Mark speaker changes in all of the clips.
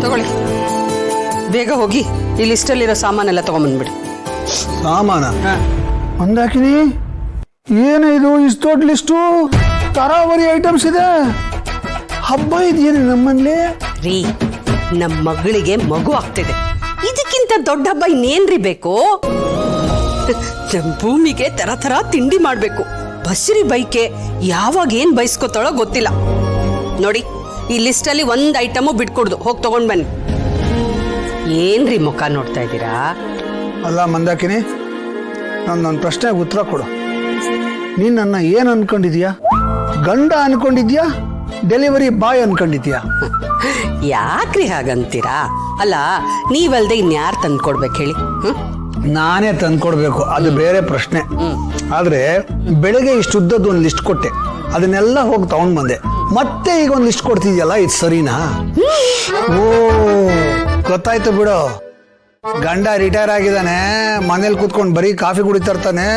Speaker 1: ತಗೊಳ್ಳಿ, ಬೇಗ ಹೋಗಿ ಈ ಲಿಸ್ಟಲ್ಲಿರೋ ಸಾಮಾನೆಲ್ಲ ತಗೊಂಬಂದ್ಬಿಡಿ.
Speaker 2: ಸಾಮಾನ ಮಂದಾಕಿನಿ, ಏನಿದು ಇಷ್ಟು ದೊಡ್ಡ ಲಿಸ್ಟು? ತರಾವರಿ ಐಟಮ್ಸ್ ಇದೆ. ಹಬ್ಬ ಇದೆಯೇನು ನಮ್ಮಲ್ಲಿ?
Speaker 1: ರೀ, ನಮ್ಮ ಮಗಳಿಗೆ ಮಗು ಆಗ್ತಿದೆ, ಇದಕ್ಕಿಂತ ದೊಡ್ಡ ಹಬ್ಬ ಇನ್ನೇನ್ರಿ ಬೇಕು? ನಮ್ ಭೂಮಿಗೆ ತರ ತರ ತಿಂಡಿ ಮಾಡ್ಬೇಕು. ಬಸ್ರಿ ಬೈಕೆ ಯಾವಾಗ ಏನ್ ಬಯಸ್ಕೋತಾಳೋ ಗೊತ್ತಿಲ್ಲ. ನೋಡಿ, ಈ ಲಿಸ್ಟ್ ಅಲ್ಲಿ ಒಂದ್ ಐಟಮು ಬಿಟ್ಕೊಡ್ದು, ಹೋಗಿ ತಗೊಂಡ್ ಬನ್ನಿ. ಏನ್ರಿ ಮುಖ ನೋಡ್ತಾ ಇದ್ದೀರಾ?
Speaker 2: ಅಲ್ಲ ಮಂದಾಕಿನಿ, ನನ್ನ ಪ್ರಶ್ನೆಗೆ ಉತ್ತರ ಕೊಡು. ನೀನ್ ನನ್ನ ಏನ್ ಅನ್ಕೊಂಡಿದ್ಯಾ? ಗಂಡ ಅನ್ಕೊಂಡಿದ್ಯಾ? Delivery boy ಅನ್ಕೊಂಡಿದ್ಯಾ?
Speaker 1: ಯಾಕ್ರಿ ಹಾಗಂತೀರಾ? ಅಲ್ಲ, ನೀವಲ್ದೆ ಇನ್ಯಾರು ತಂದ್ಕೊಡ್ಬೇಕು ಹೇಳಿ?
Speaker 2: ನಾನೇ ತಂದ್ಕೊಡ್ಬೇಕು, ಅದು ಬೇರೆ ಪ್ರಶ್ನೆ. ಆದ್ರೆ ಬೆಳಗ್ಗೆ ಇಷ್ಟು ಉದ್ದದ್ದು ಒಂದು ಲಿಸ್ಟ್ ಕೊಟ್ಟೆ, ಅದನ್ನೆಲ್ಲ ಹೋಗಿ ತಗೊಂಡ್ ಬಂದೆ. ಮತ್ತೆ ಈಗ ಒಂದು ಲಿಸ್ಟ್ ಕೊಡ್ತಿದ್ಯಲ್ಲ, ಇದು ಸರಿನಾ? ಓ, ಗೊತ್ತಾಯ್ತು ಬಿಡು. ಗಂಡ ರಿಟೈರ್ ಆಗಿದ್ದಾನೆ, ಮನೇಲಿ ಕೂತ್ಕೊಂಡು ಬರೀ ಕಾಫಿ ಕುಡಿತಾ ಇರ್ತಾನೆ.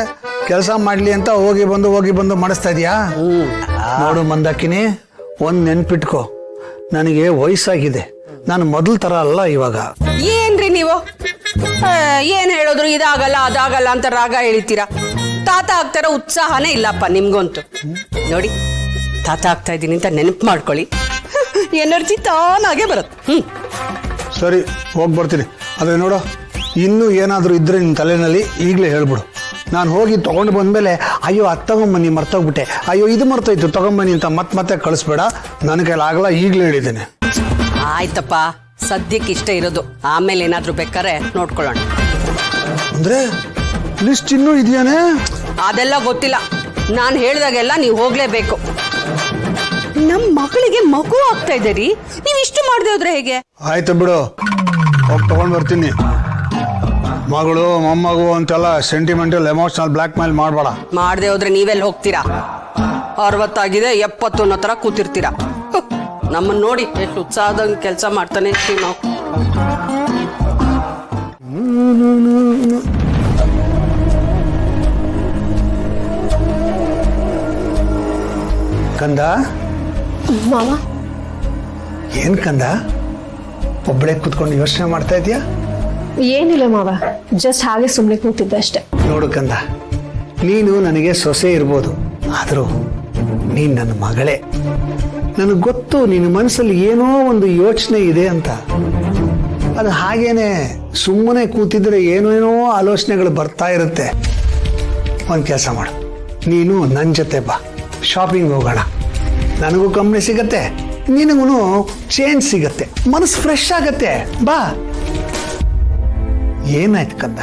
Speaker 2: ಕೆಲಸ ಮಾಡ್ಲಿ ಅಂತ ಹೋಗಿ ಬಂದು ಮಾಡಿಸ್ತಾ ಇದೀಯಾ? ನೋಡು ಮಂದಾಕಿನಿ, ಒಂದ್ ನೆನ್ಪಿಟ್ಕೋ, ನನಗೆ ವಯಸ್ಸಾಗಿದೆ. ನಾನು ಮೊದಲ ತರ ಅಲ್ಲ ಇವಾಗ.
Speaker 1: ಏನ್ರಿ ನೀವು ಏನ್ ಹೇಳಿದ್ರು ಇದಾಗಲ್ಲ ಅದಾಗಲ್ಲ ಅಂತ ರಾಗ ಎಳಿತೀರಾ? ತಾತ ಆಗ್ತಾರ ಉತ್ಸಾಹನೇ ಇಲ್ಲಪ್ಪ ನಿಮ್ಗಂತೂ. ನೋಡಿ, ತಾತ ಆಗ್ತಾ ಇದ್ದೀನಿ ಅಂತ ನೆನಪು ಮಾಡ್ಕೊಳ್ಳಿ, ಎನರ್ಜಿ ತಾನಾಗೆ ಬರುತ್ತೆ.
Speaker 2: ಸರಿ, ಹೋಗಿ ಬರ್ತೀನಿ. ಅದೇ ನೋಡು, ಇನ್ನೂ ಏನಾದರೂ ಇದ್ರೆ ನಿನ್ನ ತಲೆನಲ್ಲಿ ಈಗಲೇ ಹೇಳ್ಬಿಡು. ನಾನು ಹೋಗಿ ತೊಗೊಂಡು ಬಂದಮೇಲೆ ಅಯ್ಯೋ ಅದು ತಗೊಂಬನ್ನಿ ಮರ್ತೋಗ್ಬಿಟ್ಟೆ, ಅಯ್ಯೋ ಇದು ಮರ್ತೋಯ್ತು ತಗೊಂಬನ್ನಿ ಅಂತ ಮತ್ತೆ ಕಳಿಸ್ಬೇಡ. ನನ್ನ ಕೈಲಿ ಆಗಲ್ಲ, ಈಗಲೇ ಹೇಳಿದ್ದೇನೆ.
Speaker 1: ಆಯ್ತಪ್ಪ, ಸದ್ಯಕ್ಕೆ ಇಷ್ಟ ಇರೋದು, ಆಮೇಲೆ ಏನಾದ್ರೂ ಬೇಕಾರೆ ನೋಡ್ಕೊಳ್ಳೋಣ.
Speaker 2: ಅಂದ್ರೆ ಲಿಸ್ಟ್ ಇನ್ನೂ ಇದೆಯಾನೆ?
Speaker 1: ಅದೆಲ್ಲ ಗೊತ್ತಿಲ್ಲ, ನಾನು ಹೇಳಿದಾಗೆಲ್ಲ ನೀವು ಹೋಗ್ಲೇಬೇಕು. ನಮ್ಮ ಮಗಳಿಗೆ ಮಗು ಆಗ್ತಾ ಇದೆ ರೀ, ನೀವು ಇಷ್ಟು ಮಾಡದೆ ಹೋದ್ರೆ ಹೇಗೆ?
Speaker 2: ಆಯ್ತು ಬಿಡು, ಹೋಗಿ ತಗೊಂಡು ಬರ್ತೀನಿ. ಮಗಳು ಮೊಮ್ಮಗು ಅಂತೆಲ್ಲ ಸೆಂಟಿಮೆಂಟಲ್ ಎಮೋಷನಲ್ ಬ್ಲ್ಯಾಕ್ ಮೇಲ್ ಮಾಡಬೇಡ.
Speaker 1: ಮಾಡದೆ ಹೋದ್ರೆ ನೀವೆಲ್ಲಿ ಹೋಗ್ತೀರಾ? 60 70 ಅನ್ನೋ ತರ ಕೂತಿರ್ತೀರಾ. ನಮ್ಮನ್ನ ನೋಡಿ ಎಷ್ಟು ಉತ್ಸಾಹದಂಗೆ ಕೆಲಸ ಮಾಡ್ತಾನೆ ಇರ್ತೀವಿ ನಾವು.
Speaker 2: ಕಂದ,
Speaker 3: ಮಾವ,
Speaker 2: ಏನ್ ಕಂದ ಒಬ್ಬಳೆ ಕೂತ್ಕೊಂಡು ಯೋಚನೆ ಮಾಡ್ತಾ ಇದೀಯಾ?
Speaker 3: ಏನಿಲ್ಲ ಮಾವ, ಜಸ್ಟ್ ಹಾಗೆ ಸುಮ್ಮನೆ ಕೂತಿದ್ದೆ ಅಷ್ಟೆ.
Speaker 2: ನೋಡು ಕಂದ, ನೀನು ನನಗೆ ಸೊಸೆ ಇರ್ಬೋದು, ಆದರೂ ನೀನ್ ನನ್ನ ಮಗಳೇ. ನನಗೆ ಗೊತ್ತು ನಿನ್ನ ಮನಸ್ಸಲ್ಲಿ ಏನೋ ಒಂದು ಯೋಚನೆ ಇದೆ ಅಂತ. ಅದು ಹಾಗೇನೆ ಸುಮ್ಮನೆ ಕೂತಿದ್ರೆ ಏನೇನೋ ಆಲೋಚನೆಗಳು ಬರ್ತಾ ಇರುತ್ತೆ. ಒಂದು ಕೆಲಸ ಮಾಡು, ನೀನು ನನ್ನ ಜೊತೆ ಬಾ, ಶಾಪಿಂಗ್ ಹೋಗೋಣ. ನನಗೂ ಕಂಪ್ನಿ ಸಿಗತ್ತೆ, ನಿನಗೂ ಚೇಂಜ್ ಸಿಗತ್ತೆ, ಮನಸ್ಸು ಫ್ರೆಶ್ ಆಗತ್ತೆ. ಬಾ. ಏನಾಯ್ತು ಕಂದ,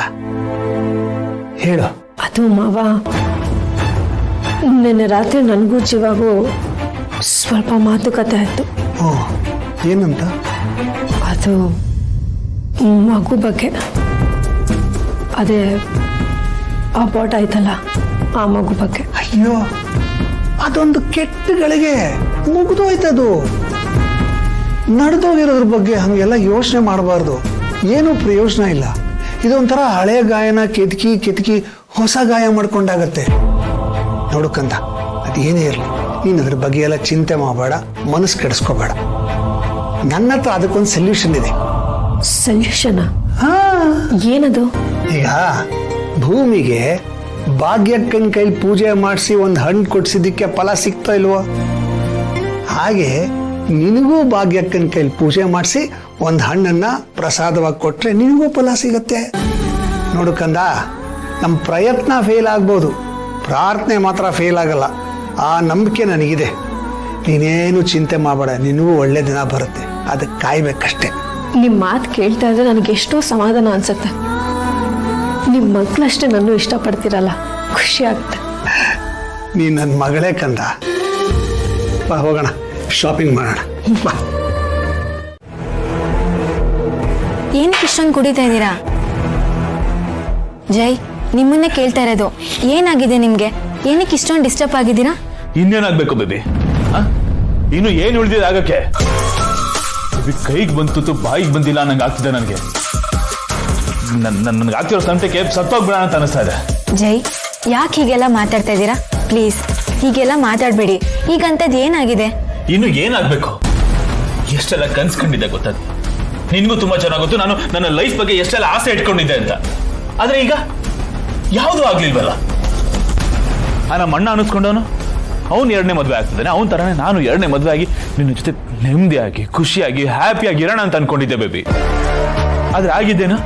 Speaker 2: ಹೇಳು.
Speaker 3: ಅದು ಮಾವ, ನಿನ್ನೆ ರಾತ್ರಿ ನನಗೂ ಜೀವಾಗೂ ಸ್ವಲ್ಪ ಮಾತುಕತೆ ಆಯ್ತು.
Speaker 2: ಓ, ಏನಂತ?
Speaker 3: ಅದು ಮಗು ಬಗ್ಗೆ. ಅದೇ ಅಬಾರ್ಟ್ ಆಯ್ತಲ್ಲ, ಆ ಮಗು ಬಗ್ಗೆ.
Speaker 2: ಅಯ್ಯೋ, ಅದೊಂದು ಕೆಟ್ಟಗಳಿಗೆ ಮುಗಿದೋಯ್ತದು. ನಡೆದೋಗಿರೋದ್ರ ಬಗ್ಗೆ ಹಂಗೆಲ್ಲ ಯೋಚನೆ ಮಾಡಬಾರ್ದು, ಏನೂ ಪ್ರಯೋಜನ ಇಲ್ಲ. ಇದೊಂಥರ ಹಳೆ ಗಾಯನ ಕೆತ್ಕಿ ಹೊಸ ಗಾಯ ಮಾಡ್ಕೊಂಡಾಗತ್ತೆ. ನೋಡುಕಂತ, ಅದೇನೇ ಇರಲಿ, ನೀನು ಅದ್ರ ಬಗ್ಗೆ ಎಲ್ಲ ಚಿಂತೆ ಮಾಡಬೇಡ, ಮನಸ್ಸು ಕೆಡಿಸ್ಕೋಬೇಡ. ನನ್ನ ಹತ್ರ ಅದಕ್ಕೊಂದು ಸೊಲ್ಯೂಷನ್ ಇದೆ.
Speaker 3: ಸೊಲ್ಯೂಷನ್?
Speaker 2: ಹಾ,
Speaker 3: ಏನದು?
Speaker 2: ಈಗ ಭೂಮಿಗೆ ಭಾಗ್ಯಕ್ಕನ ಕೈಲಿ ಪೂಜೆ ಮಾಡಿಸಿ ಒಂದು ಹಣ್ಣು ಕೊಡ್ಸಿದ್ದಕ್ಕೆ ಫಲ ಸಿಗ್ತಾ ಇಲ್ವೋ, ಹಾಗೆ ನಿನಗೂ ಭಾಗ್ಯಕ್ಕನ ಕೈಲಿ ಪೂಜೆ ಮಾಡಿಸಿ ಒಂದು ಹಣ್ಣನ್ನ ಪ್ರಸಾದವಾಗಿ ಕೊಟ್ರೆ ನಿನಗೂ ಫಲ ಸಿಗತ್ತೆ. ನೋಡು ಕಂದ, ನಮ್ಮ ಪ್ರಯತ್ನ ಫೇಲ್ ಆಗ್ಬೋದು, ಪ್ರಾರ್ಥನೆ ಮಾತ್ರ ಫೇಲ್ ಆಗಲ್ಲ. ಆ ನಂಬಿಕೆ ನನಗಿದೆ. ನೀನೇನು ಚಿಂತೆ ಮಾಡಬೇಡ, ನಿನಗೂ ಒಳ್ಳೆ ದಿನ ಬರುತ್ತೆ, ಅದಕ್ಕೆ ಕಾಯ್ಬೇಕಷ್ಟೆ.
Speaker 3: ನಿಮ್ಮ ಮಾತು ಕೇಳ್ತಾ ಇದ್ರೆ ನನಗೆ ಎಷ್ಟೋ ಸಮಾಧಾನ ಅನ್ಸುತ್ತೆ. ನಿಮ್ಮ ಮಕ್ಕಳಷ್ಟೇ ನಾನು ಇಷ್ಟಪಡ್ತೀರಲ್ಲ, ಖುಷಿ ಆಗುತ್ತೆ.
Speaker 2: ನೀನು ನನ್ನ ಮಗಳೇ ಕಂದ. ಬಾ, ಹೋಗೋಣ, ಶಾಪಿಂಗ್ ಮಾಡೋಣ. ಬಾ.
Speaker 4: ಏನಕ್ಕೆ ಇಷ್ಟೊಂದು ಕುಡಿತಾ ಇದ್ದೀರಾ? ಜೈ, ನಿಮ್ಮನ್ನೇ ಕೇಳ್ತಾ ಇರೋದು, ಏನಾಗಿದೆ ನಿಮ್ಗೆ? ಏನಕ್ಕೆ ಇಷ್ಟೊಂದು ಡಿಸ್ಟರ್ಬ್ ಆಗಿದ್ದೀರಾ?
Speaker 5: ಇನ್ನೇನಾಗ್ಬೇಕು ಬೇಬಿ? ಇನ್ನು ಏನು ಉಳಿದಿದೆ ಆಗಕ್ಕೆ? ಕೈಗೆ ಬಂತು ಬಾಯಿಗೆ ಬಂದಿಲ್ಲ ನಂಗೆ ಆಗ್ತಿದೆ. ನನಗೆ ನನ್ಗೆ ಆಗ್ತಿರೋ ಸಂತೆಗೆ ಸತ್ತೋಗ್ಬಿಡ ಅಂತ ಅನಿಸ್ತಾ ಇದೆ.
Speaker 4: ಜೈ, ಯಾಕೆ ಹೀಗೆಲ್ಲ ಮಾತಾಡ್ತಾ ಇದ್ದೀರಾ? ಪ್ಲೀಸ್ ಹೀಗೆಲ್ಲ ಮಾತಾಡಬೇಡಿ. ಈಗಂತದ್ದು ಏನಾಗಿದೆ?
Speaker 5: ಇನ್ನು ಏನಾಗ್ಬೇಕು? ಎಷ್ಟೆಲ್ಲ ಕನ್ಸ್ಕೊಂಡಿದ್ದೆ ಗೊತ್ತದ? ನಿನ್ಗೂ ತುಂಬಾ ಚೆನ್ನಾಗಿ ಗೊತ್ತು ನಾನು ನನ್ನ ಲೈಫ್ ಬಗ್ಗೆ ಎಷ್ಟೆಲ್ಲ ಆಸೆ ಇಟ್ಕೊಂಡಿದ್ದೆ ಅಂತ. ಆದ್ರೆ ಈಗ ಯಾವುದೂ ಆಗ್ಲಿಲ್ವಲ್ಲ. ನಮ್ಮ ಅಣ್ಣ ಅನಿಸ್ಕೊಂಡವನು ಅವನು 2ನೇ ಮದುವೆ ಆಗ್ತಿದ್ದಾನೆ. ಅವನ ತರನೇ ನಾನು 2ನೇ ಮದುವೆ ಆಗಿ ನಿನ್ನ ಜೊತೆ ನೆಮ್ಮದಿಯಾಗಿ ಖುಷಿಯಾಗಿ ಹ್ಯಾಪಿಯಾಗಿ ಇರೋಣ ಅಂತ ಅನ್ಕೊಂಡಿದ್ದೆ ಬೇಬಿ. ಆದ್ರೆ ಆಗಿದ್ದೇನು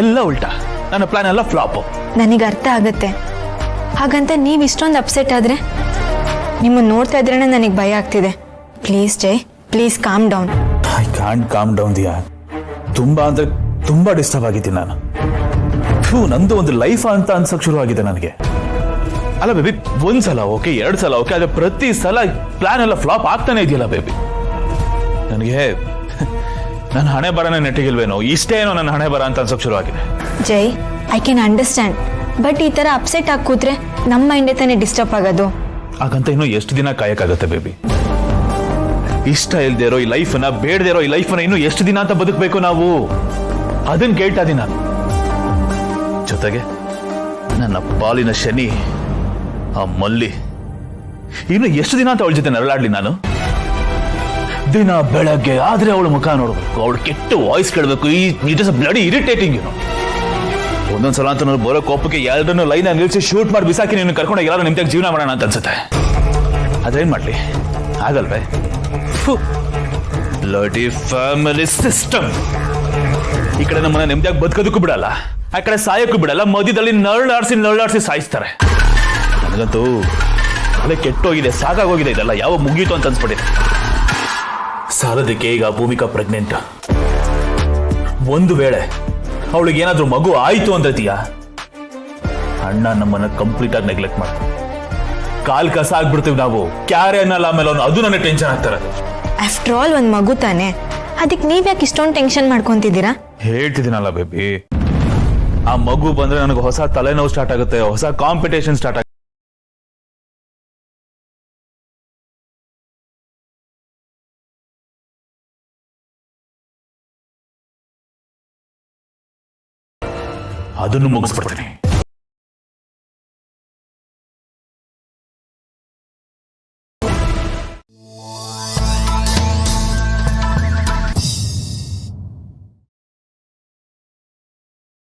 Speaker 5: ಎಲ್ಲ ಉಲ್ಟಾ. ನನ್ನ ಪ್ಲಾನ್ ಎಲ್ಲ ಫ್ಲಾಪ್.
Speaker 4: ನನಗೆ ಅರ್ಥ ಆಗತ್ತೆ. ಹಾಗಂತ ನೀವು ಇಷ್ಟೊಂದು ಅಪ್ಸೆಟ್ ಆದ್ರೆ ನಿಮ್ಮನ್ನು ನೋಡ್ತಾ ಇದ್ರೇನೆ ನನಗೆ ಭಯ ಆಗ್ತಿದೆ. Please Jai, please calm down.
Speaker 5: I can't calm down ದಿಯಾ. ತುಂಬಾ ಅಂದ್ರೆ ತುಂಬಾ ಡಿಸ್ಟರ್ಬ್ ಆಗಿದ್ದೀನಿ ನಾನು. ನಂದು ಒಂದು ಲೈಫ್ ಅಂತ ಅನ್ಸಕ್ ಶುರು ಆಗಿದೆ ನನಗೆ. ಅಲ್ಲ ಬೇಬಿ, ಒಂದ್ಸಲ ಓಕೆ, 2 ಸಲ ಓಕೆ, ಆದ್ರೆ ಪ್ರತಿ ಸಲ ಪ್ಲಾನ್ ಎಲ್ಲ ಫ್ಲಾಪ್ ಆಗ್ತಾನೆ ಇದೆಯಲ್ಲ ಬೇಬಿ. ನನಗೆ ನನ್ನ ಹಣೆ ಬರನೇ ನೆಟ್ಟಿಗಿಲ್ವೇನೋ, ಇಷ್ಟೇ ಏನೋ ನನ್ನ ಹಣೆ ಬರ ಅಂತ ಅನ್ಸಕ್ ಶುರು ಆಗಿದೆ.
Speaker 4: ಜೈ, ಐ ಕ್ಯಾನ್ ಅಂಡರ್ಸ್ಟ್ಯಾಂಡ್. ಬಟ್ ಈ ತರ ಅಪ್ಸೆಟ್ ಆಗಿ ಕೂತ್ರೆ ನಮ್ಮ ಮೈಂಡೇ ತಾನೇ ಡಿಸ್ಟರ್ಬ್ ಆಗೋದು.
Speaker 5: ಹಾಗಂತ ಇನ್ನೂ ಎಷ್ಟು ದಿನ ಕಾಯಕ್ಕಾಗತ್ತೆ ಬೇಬಿ? ಇಷ್ಟ ಇಲ್ದೇ ಇರೋ ಈ ಲೈಫನ್ನ, ಬೇಡದೇ ಇರೋ ಈ ಲೈಫನ್ನ ಇನ್ನು ಎಷ್ಟು ದಿನ ಅಂತ ಬದುಕಬೇಕು ನಾವು? ಅದನ್ನ ಕೇಳ್ತಾ ಇದೀನಿ ನಾನು. ಜೊತೆಗೆ ನನ್ನ ಪಾಲಿನ ಶನಿ ಆ ಮಲ್ಲಿ ಇನ್ನು ಎಷ್ಟು ದಿನ ಅಂತ ಅವಳ ಜೊತೆ ನರಳಾಡ್ಲಿ ನಾನು? ದಿನ ಬೆಳಗ್ಗೆ ಆದ್ರೆ ಅವಳ ಮುಖ ನೋಡ್ಬೇಕು, ಅವಳು ಕೆಟ್ಟ ವಾಯ್ಸ್ ಕೇಳಬೇಕು. ಇಟ್ ಇಸ್ ಬ್ಲಡಿ ಇರಿಟೇಟಿಂಗ್ ಏನು. ಒಂದೊಂದ್ಸಲ ಅಂತ ನಾನು ಬರೋ ಕೋಪಕ್ಕೆ ಎಲ್ಲರನ್ನು ಲೈನ್ ನಿಲ್ಸಿ ಶೂಟ್ ಮಾಡಿ ಬಿಸಾಕಿ ನೀನು ಕರ್ಕೊಂಡು ಎಲ್ಲರೂ ನಿಮ್ದಾಗ ಜೀವನ ಮಾಡೋಣ ಅಂತ ಅನ್ಸುತ್ತೆ. ಅದೇನ್ ಮಾಡ್ಲಿ, ಆಗಲ್ವೇ? Bloody family system. ಈ ಕಡೆ ನಮ್ಮನ್ನ ನೆಮ್ಮದಿಯಾಗಿ ಬದುಕೋದಕ್ಕೂ ಬಿಡಲ್ಲ, ಆ ಕಡೆ ಸಾಯಕ್ಕೂ ಬಿಡಲ್ಲ. ಮಧ್ಯದಲ್ಲಿ ನರಳಾಡ್ಸಿ ಸಾಯಿಸ್ತಾರೆ. ನನಗಂತೂ ಅದೇ ಕೆಟ್ಟೋಗಿದೆ, ಸಾಕಾಗೋಗಿದೆ. ಇದೆಲ್ಲ ಯಾವ ಮುಗೀತು ಅಂತ ಅನ್ಸ್ಬಿಟ್ಟಿದೆ. ಸಾಲದಕ್ಕೆ ಈಗ ಭೂಮಿಕಾ ಪ್ರೆಗ್ನೆಂಟ್. ಒಂದು ವೇಳೆ ಅವಳಿಗೆ ಏನಾದ್ರೂ ಮಗು ಆಯ್ತು ಅಂದ್ರತೀಯ, ಅಣ್ಣ ನಮ್ಮನ್ನ ಕಂಪ್ಲೀಟ್ ಆಗಿ ನೆಗ್ಲೆಕ್ಟ್ ಮಾಡ್ತಾರೆ. ಕಾಲ್ ಕಸ ಆಗ್ಬಿಡ್ತೀವಿ ನಾವು. ಕ್ಯಾರೆ ಅನ್ನಲ್ಲ ಆಮೇಲೆ ಅವನು. ಅದು ನನಗೆ ಟೆನ್ಷನ್ ಆಗ್ತಾರೆ.
Speaker 4: ಆಫ್ಟರ್ ಆಲ್ ಒಂದು ಮಗು ತಾನೆ, ಅದಕ್ಕೆ ನೀವ್ಯಾಕೆ ಇಷ್ಟೊಂದು ಟೆನ್ಷನ್ ಮಾಡ್ಕೊಂತಿದ್ದೀರಾ?
Speaker 5: ಹೇಳ್ತಿದ್ದೀನಲ್ಲ ಬೇಬಿ, ಆ ಮಗು ಬಂದ್ರೆ ನನಗೆ ಹೊಸ ತಲೆನೋವು ಸ್ಟಾರ್ಟ್ ಆಗುತ್ತೆ, ಹೊಸ ಕಾಂಪಿಟೇಷನ್ ಸ್ಟಾರ್ಟ್ ಆಗುತ್ತೆ. ಅದನ್ನು ಮುಗಿಸ್ಬಿಡ್ತೀನಿ.